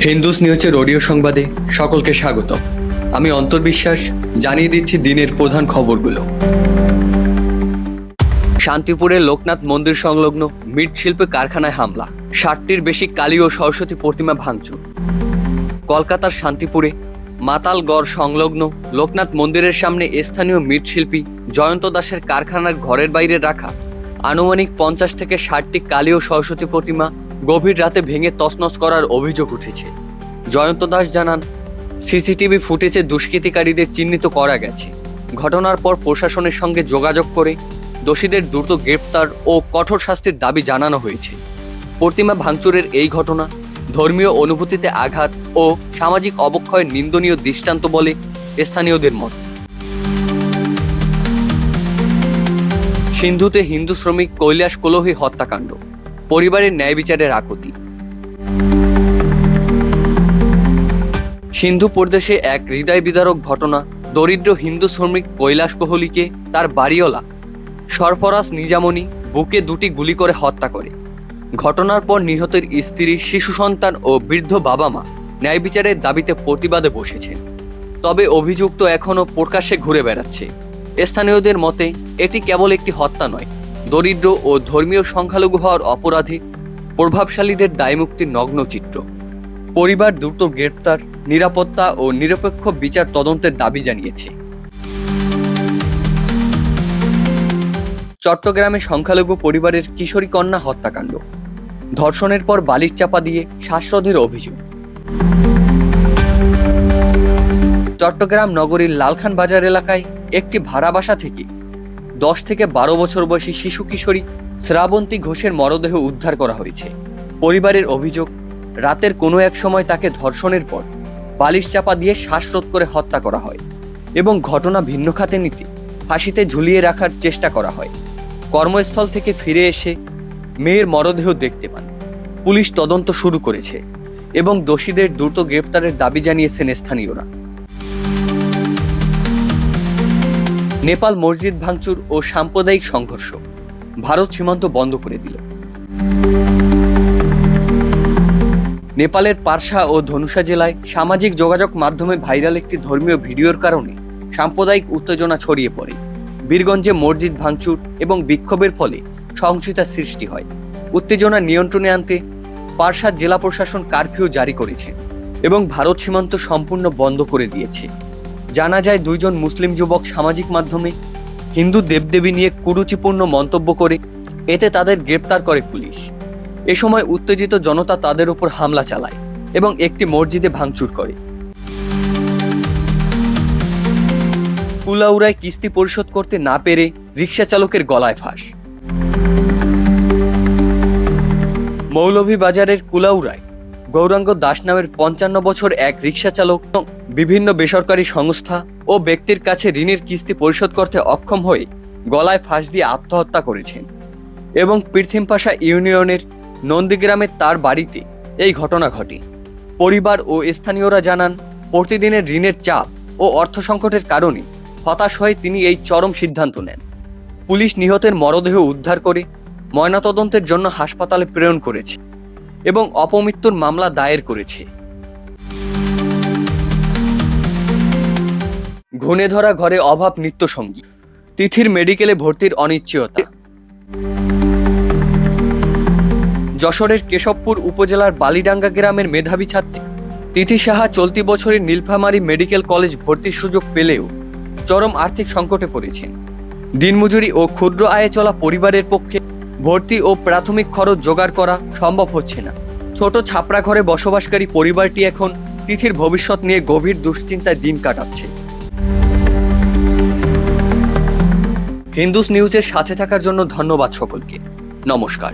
Hindus নিউজের audio সংবাদে সকলকে স্বাগত। আমি অন্তর্বিশ্বাস জানিয়ে দিচ্ছি দিনের প্রধান খবরগুলো। শান্তিপুরের লোকনাথ মন্দির সংলগ্ন মৃৎশিল্প কারখানায় হামলা, ৬০টির বেশি কালী ও সরস্বতী প্রতিমা ভাঙচুর। কলকাতার শান্তিপুরে মাতালগড় সংলগ্ন লোকনাথ মন্দিরের সামনে স্থানীয় মৃৎশিল্পী জয়ন্ত দাসের কারখানার ঘরের বাইরে রাখা আনুমানিক ৫০ থেকে ৬০টি কালী ও সরস্বতী প্রতিমা গভীর রাতে ভেঙে তছনছ করার অভিযোগ উঠেছে। জয়ন্ত দাস জানান, সিসিটিভি ফুটেজে দুষ্কৃতিকারীদের চিহ্নিত করা গেছে। ঘটনার পর প্রশাসনের সঙ্গে যোগাযোগ করে দোষীদের দ্রুত গ্রেপ্তার ও কঠোর শাস্তির দাবি জানানো হয়েছে। প্রতিমা ভাঙচুরের এই ঘটনা ধর্মীয় অনুভূতিতে আঘাত ও সামাজিক অবক্ষয়ের নিন্দনীয় দৃষ্টান্ত বলে স্থানীয়দের মত। সিন্ধুতে হিন্দু শ্রমিক কৈলাস কোলহি হত্যাকাণ্ড, পরিবারের ন্যায় বিচারের আকুতি। সিন্ধু প্রদেশে এক হৃদয় বিদারক ঘটনা। দরিদ্র হিন্দু শ্রমিক কৈলাস কোহলিকে তার বাড়িওয়ালা সরফরাজ নিজামনি বুকে ২টি গুলি করে হত্যা করে। ঘটনার পর নিহতের স্ত্রী, শিশু সন্তান ও বৃদ্ধ বাবা মা ন্যায় বিচারের দাবিতে প্রতিবাদে বসেছেন। তবে অভিযুক্ত এখনও প্রকাশ্যে ঘুরে বেড়াচ্ছে। স্থানীয়দের মতে এটি কেবল একটি হত্যা নয়, দরিদ্র ও ধর্মীয় সংখ্যালঘু হওয়ার অপরাধে প্রভাবশালীদের দায়মুক্তির নগ্ন চিত্র। পরিবার দ্রুত গ্রেপ্তার, নিরাপত্তা ও নিরপেক্ষ বিচার তদন্তের দাবি জানিয়েছে। চট্টগ্রামে সংখ্যালঘু পরিবারের কিশোরী কন্যা হত্যাকাণ্ড, ধর্ষণের পর বালিশ চাপা দিয়ে শ্বাসরোধের অভিযোগ। চট্টগ্রাম নগরীর লালখান বাজার এলাকায় একটি ভাড়া বাসা থেকে 10 থেকে 12 বছর বয়সী শিশু কিশোরী শ্রাবন্তী ঘোষের মরদেহ উদ্ধার করা হয়েছে। পরিবারের অভিযোগ, রাতের কোনো এক সময় তাকে ধর্ষণের পর বালিশ চাপা দিয়ে শ্বাসরোধ করে হত্যা করা হয় এবং ঘটনা ভিন্ন খাতে নিতে ফাঁসিতে ঝুলিয়ে রাখার চেষ্টা করা হয়। কর্মস্থল থেকে ফিরে এসে মেয়ের মরদেহ দেখতে পান। পুলিশ তদন্ত শুরু করেছে এবং দোষীদের দ্রুত গ্রেপ্তারের দাবি জানিয়েছেন স্থানীয়রা। নেপাল মসজিদ ভাঙচুর ও সাম্প্রদায়িক সংঘর্ষ, ভারত সীমান্ত বন্ধ করে দিল। নেপালের পারসা ও ধনুষা জেলায় সামাজিক যোগাযোগ মাধ্যমে ভাইরাল একটি ধর্মীয় ভিডিওর কারণে সাম্প্রদায়িক উত্তেজনা ছড়িয়ে পড়ে। বীরগঞ্জে মসজিদ ভাঙচুর এবং বিক্ষোভের ফলে সহিংসতার সৃষ্টি হয়। উত্তেজনা নিয়ন্ত্রণে আনতে পারসা জেলা প্রশাসন কারফিউ জারি করেছে এবং ভারত সীমান্ত সম্পূর্ণ বন্ধ করে দিয়েছে। জানা যায়, 2 জন মুসলিম যুবক সামাজিক মাধ্যমে হিন্দু দেবদেবী নিয়ে কুরুচিপূর্ণ মন্তব্য করে, এতে তাদের গ্রেপ্তার করে পুলিশ। এ সময় উত্তেজিত জনতা তাদের উপর হামলা চালায় এবং একটি মসজিদে ভাঙচুর করে। কুলাউড়ায় কিস্তি পরিশোধ করতে না পেরে রিকশা চালকের গলায় ফাঁস। মৌলভীবাজারের কুলাউড়ায় গৌরাঙ্গ দাস নামের 55 বছর এক রিকশা চালক বিভিন্ন বেসরকারি সংস্থা ও ব্যক্তির কাছে ঋণের কিস্তি পরিশোধ করতে অক্ষম হয়ে গলায় ফাঁস দিয়ে আত্মহত্যা করেছেন এবং পৃথিমপাশা ইউনিয়নের নন্দীগ্রামে তার বাড়িতে এই ঘটনা ঘটে। পরিবার ও স্থানীয়রা জানান, প্রতিদিনের ঋণের চাপ ও অর্থ সংকটের কারণে হতাশ হয়ে তিনি এই চরম সিদ্ধান্ত নেন। পুলিশ নিহতের মরদেহ উদ্ধার করে ময়নাতদন্তের জন্য হাসপাতালে প্রেরণ করেছে এবং অপমৃত্যুর মামলা দায়ের করেছে। ঘুণে ধরা ঘরে অভাব নিত্যসঙ্গী, তিথির মেডিকেলে ভর্তির অনিশ্চয়তা। যশোরের কেশবপুর উপজেলার বালিডাঙ্গা গ্রামের মেধাবী ছাত্রী তিথি সাহা চলতি বছরের নীলফামারী মেডিকেল কলেজ ভর্তির সুযোগ পেলেও চরম আর্থিক সংকটে পড়েছেন। দিনমজুরি ও ক্ষুদ্র আয়ে চলা পরিবারের পক্ষে ভর্তি ও প্রাথমিক খরচ জোগাড় করা সম্ভব হচ্ছে না। ছোট ছাপড়া ঘরে বসবাসকারী পরিবারটি এখন তিথির ভবিষ্যৎ নিয়ে গভীর দুশ্চিন্তায় দিন কাটাচ্ছে। হিন্দুস নিউজের সাথে থাকার জন্য ধন্যবাদ সকলকে। নমস্কার।